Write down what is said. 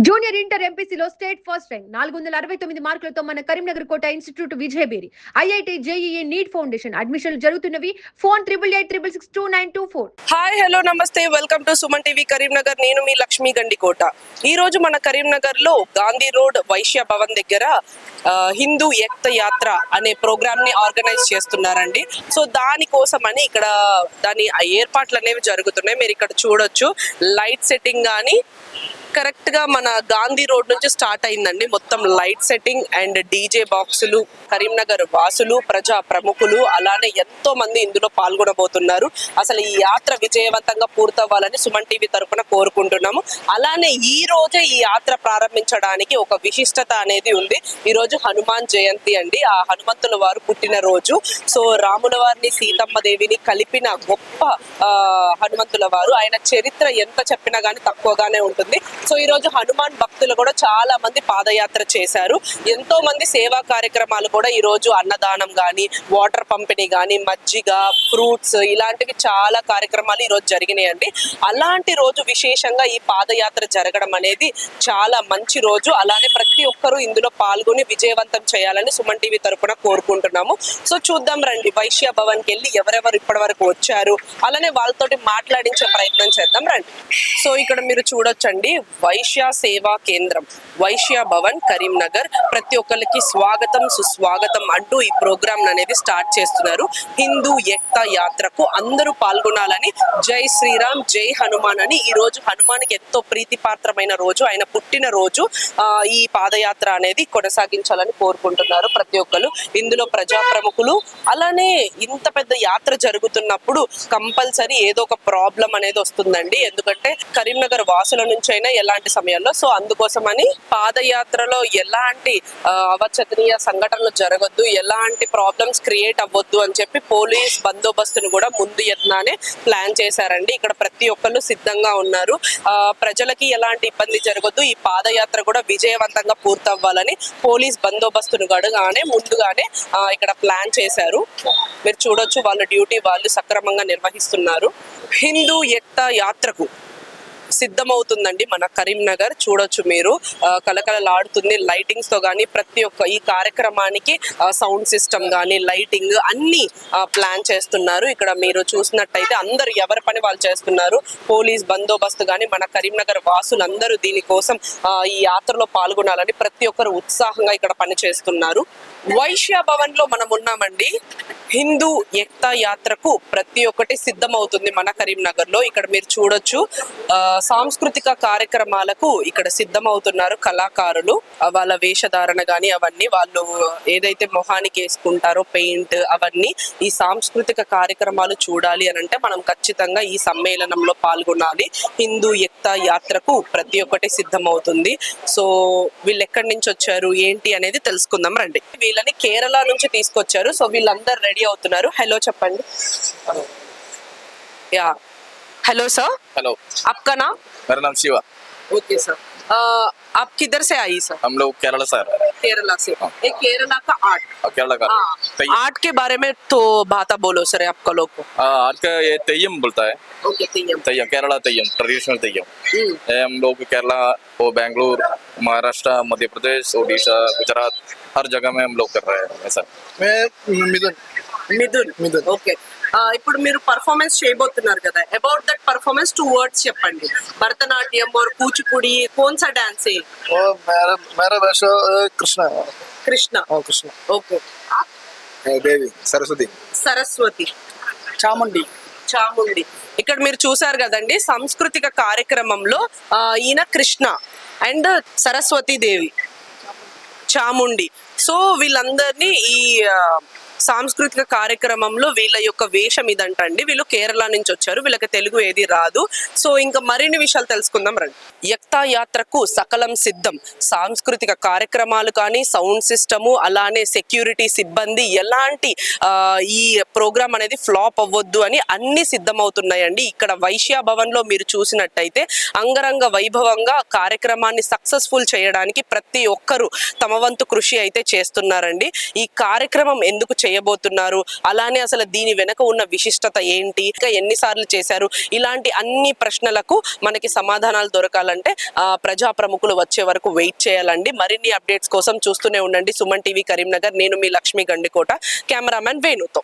Junior inter ఎంపీసీలో state first rank 469 మార్కులతో మన Karimnagar Kota institute Vijayabheri IIT JEE NEET foundation అడ్మిషన్లు జరుగుతున్నవి. ఫోన్ 8886662924. హాయ్ హలో నమస్తే, welcome to Suman TV Karimnagar. నేను మీ లక్ష్మీ గండికోట. ఈ రోజు మన కరీంనగర్ లో గాంధీ రోడ్ వైశ్య భవన్ దగ్గర హిందూ ఏకత యాత్ర అనే ప్రోగ్రామ్ ని ఆర్గనైజ్ చేస్తున్నారండి. సో దానికోసమని ఇక్కడ దాని ఏర్పాట్లు అనేవి జరుగుతున్నాయి. మీరు ఇక్కడ చూడొచ్చు లైట్ సెట్టింగ్ కానీ కరెక్ట్ గా మన గాంధీ రోడ్ నుంచి స్టార్ట్ అయిందండి. మొత్తం లైట్ సెట్టింగ్ అండ్ డీజే బాక్సులు, కరీంనగర్ వాసులు, ప్రజా ప్రముఖులు, అలానే ఎంతో మంది ఇందులో పాల్గొనబోతున్నారు. అసలు ఈ యాత్ర విజయవంతంగా పూర్తవ్వాలని సుమన్ టీవీ తరఫున కోరుకుంటున్నాము. అలానే ఈ రోజే ఈ యాత్ర ప్రారంభించడానికి ఒక విశిష్టత అనేది ఉంది. ఈ రోజు హనుమాన్ జయంతి అండి. ఆ హనుమంతుల వారు పుట్టిన రోజు. సో రాముల వారిని సీతమ్మ దేవిని కలిపిన గొప్ప హనుమంతుల వారు. ఆయన చరిత్ర ఎంత చెప్పినా గానీ తక్కువగానే ఉంటుంది. సో ఈ రోజు హనుమాన్ భక్తులు కూడా చాలా మంది పాదయాత్ర చేశారు. ఎంతో మంది సేవా కార్యక్రమాలు కూడా ఈ రోజు అన్నదానం గాని, వాటర్ పంపిణీ గాని, మజ్జిగ, ఫ్రూట్స్ ఇలాంటివి చాలా కార్యక్రమాలు ఈ రోజు జరిగినాయండి. అలాంటి రోజు విశేషంగా ఈ పాదయాత్ర జరగడం అనేది చాలా మంచి రోజు. అలానే ప్రతి ఒక్కరూ ఇందులో పాల్గొని విజయవంతం చేయాలని సుమన్ టీవీ తరఫున కోరుకుంటున్నాము. సో చూద్దాం రండి, వైశ్య భవన్ కి వెళ్ళి ఎవరెవరు ఇప్పటి వరకు వచ్చారు అలానే వాళ్ళతోటి మాట్లాడించే ప్రయత్నం చేద్దాం రండి. సో ఇక్కడ మీరు చూడొచ్చండి, వైశ్య సేవా కేంద్రం వైశ్య భవన్ కరీంనగర్. ప్రతి ఒక్కరికి స్వాగతం సుస్వాగతం అంటూ ఈ ప్రోగ్రామ్ అనేది స్టార్ట్ చేస్తున్నారు. హిందూ ఏకతా యాత్రకు అందరూ పాల్గొనాలని, జై శ్రీరామ్ జై హనుమాన్ అని. ఈ రోజు హనుమాన్కి ఎంతో ప్రీతిపాత్రమైన రోజు, ఆయన పుట్టిన రోజు. ఈ పాదయాత్ర అనేది కొనసాగించాలని కోరుకుంటున్నారు ప్రతి ఒక్కరు. ఇందులో ప్రజా ప్రముఖులు, అలానే ఇంత పెద్ద యాత్ర జరుగుతున్నప్పుడు కంపల్సరీ ఏదో ఒక ప్రాబ్లం అనేది వస్తుందండి. ఎందుకంటే కరీంనగర్ వాసుల నుంచి అయినా ఎలాంటి సమయాల్లో. సో అందుకోసమని పాదయాత్రలో ఎలాంటి అవచనీయ సంఘటనలు జరగొద్దు, ఎలాంటి ప్రాబ్లమ్స్ క్రియేట్ అవ్వద్దు అని చెప్పి పోలీస్ బందోబస్తును కూడా ముందు యత్నానే ప్లాన్ చేశారండి. ఇక్కడ ప్రతి ఒక్కరు సిద్ధంగా ఉన్నారు. ప్రజలకి ఎలాంటి ఇబ్బంది జరగొద్దు, ఈ పాదయాత్ర కూడా విజయవంతంగా పూర్తవ్వాలని పోలీస్ బందోబస్తును గడగానే ముందుగానే ఇక్కడ ప్లాన్ చేశారు. మీరు చూడొచ్చు, వాళ్ళ డ్యూటీ వాళ్ళు సక్రమంగా నిర్వహిస్తున్నారు. హిందూ ఏకతా యాత్రకు సిద్ధమవుతుందండి మన కరీంనగర్. చూడొచ్చు మీరు, కలకలలాడుతుంది లైటింగ్స్ తో కానీ. ప్రతి ఒక్క ఈ కార్యక్రమానికి సౌండ్ సిస్టమ్ కానీ, లైటింగ్ అన్ని ప్లాన్ చేస్తున్నారు. ఇక్కడ మీరు చూసినట్టయితే అందరూ ఎవరి పని వాళ్ళు చేస్తున్నారు. పోలీస్ బందోబస్తు కానీ, మన కరీంనగర్ వాసులందరూ దీనికోసం ఈ యాత్రలో పాల్గొనాలని ప్రతి ఒక్కరు ఉత్సాహంగా ఇక్కడ పని చేస్తున్నారు. వైశ్య భవన్ లో మనం ఉన్నామండి. హిందూ ఏకతా యాత్రకు ప్రతి ఒక్కటి సిద్ధమవుతుంది మన కరీంనగర్ లో. ఇక్కడ మీరు చూడొచ్చు, సాంస్కృతిక కార్యక్రమాలకు ఇక్కడ సిద్ధమవుతున్నారు కళాకారులు. వాళ్ళ వేషధారణ గాని అవన్నీ, వాళ్ళు ఏదైతే మొహానికి వేసుకుంటారో పెయింట్, అవన్నీ ఈ సాంస్కృతిక కార్యక్రమాలు చూడాలి అని అంటే మనం ఖచ్చితంగా ఈ సమ్మేళనంలో పాల్గొనాలి. హిందూ ఏకతా యాత్రకు ప్రతి ఒక్కటి సిద్ధమవుతుంది. సో వీళ్ళు ఎక్కడి నుంచి వచ్చారు ఏంటి అనేది తెలుసుకుందాం రండి. వీళ్ళని కేరళ నుంచి తీసుకొచ్చారు. సో వీళ్ళందరూ రెడీ అవుతున్నారు. హలో చెప్పండి. Yeah hello sir. हेलो. आपका नाम? मेरा नाम शिवा. Okay sir. आप किधर से आई सर? हम लोग केरला से आ रहे हैं. केरला से. एक केरला का आर्ट. केरला का आर्ट के बारे में तो बात बोलो सर आपका लोग को. आर्ट का ये तेयम बोलता है. ओके, तेयम. तेयम, केरला तेयम, ट्रेडिशनल तेयम. हम लोग केरला और बैंगलोर, महाराष्ट्र, मध्य प्रदेश, ओडिशा, गुजरात, हर जगह में हम लोग कर रहे हैं ऐसा. मैं मिथुन. మిథున్. ఓకే. ఇప్పుడు మీరు పర్ఫార్మెన్స్ చేయబోతున్నారు కదా, అబౌట్ దట్ పర్ఫార్మెన్స్ 2 words చెప్పండి. భరతనాట్యం और కూచిపూడి कौन सा डांस है? और मेरा भाषा कृष्ण. కృష్ణ. कृष्ण. ఓకే. देवी सरस्वती. సరస్వతి. చాముండి. ఇక్కడ మీరు చూసారు కదండి, సాంస్కృతిక కార్యక్రమంలో ఈయన Krishna and Saraswati Devi, Chamundi. So వీళ్ళందరినీ ఈ సాంస్కృతిక కార్యక్రమంలో వీళ్ళ యొక్క వేషం ఇదంటండి. వీళ్ళు కేరళ నుంచి వచ్చారు, వీళ్ళకి తెలుగు ఏది రాదు. సో ఇంకా మరిన్ని విషయాలు తెలుసుకుందాం రండి. ఏకతా యాత్రకు సకలం సిద్ధం. సాంస్కృతిక కార్యక్రమాలు కానీ, సౌండ్ సిస్టము, అలానే సెక్యూరిటీ సిబ్బంది, ఎలాంటి ఈ ప్రోగ్రామ్ అనేది ఫ్లాప్ అవ్వద్దు అని అన్ని సిద్ధమవుతున్నాయండి. ఇక్కడ వైశ్య భవన్ లో మీరు చూసినట్టయితే అంగరంగ వైభవంగా కార్యక్రమాన్ని సక్సెస్ఫుల్ చేయడానికి ప్రతి ఒక్కరూ తమ వంతు కృషి అయితే చేస్తున్నారండి. ఈ కార్యక్రమం ఎందుకు చేయబోతున్నారు, అలానే అసలు దీని వెనక ఉన్న విశిష్టత ఏంటి, ఇంకా ఎన్నిసార్లు చేశారు, ఇలాంటి అన్ని ప్రశ్నలకు మనకి సమాధానాలు దొరకాలంటే ప్రజా ప్రముఖులు వచ్చే వరకు వెయిట్ చేయాలండి. మరిన్ని అప్డేట్స్ కోసం చూస్తూనే ఉండండి సుమన్ టీవీ కరీంనగర్. నేను మీ లక్ష్మి గండికోట, కెమెరామెన్ వేణుతో.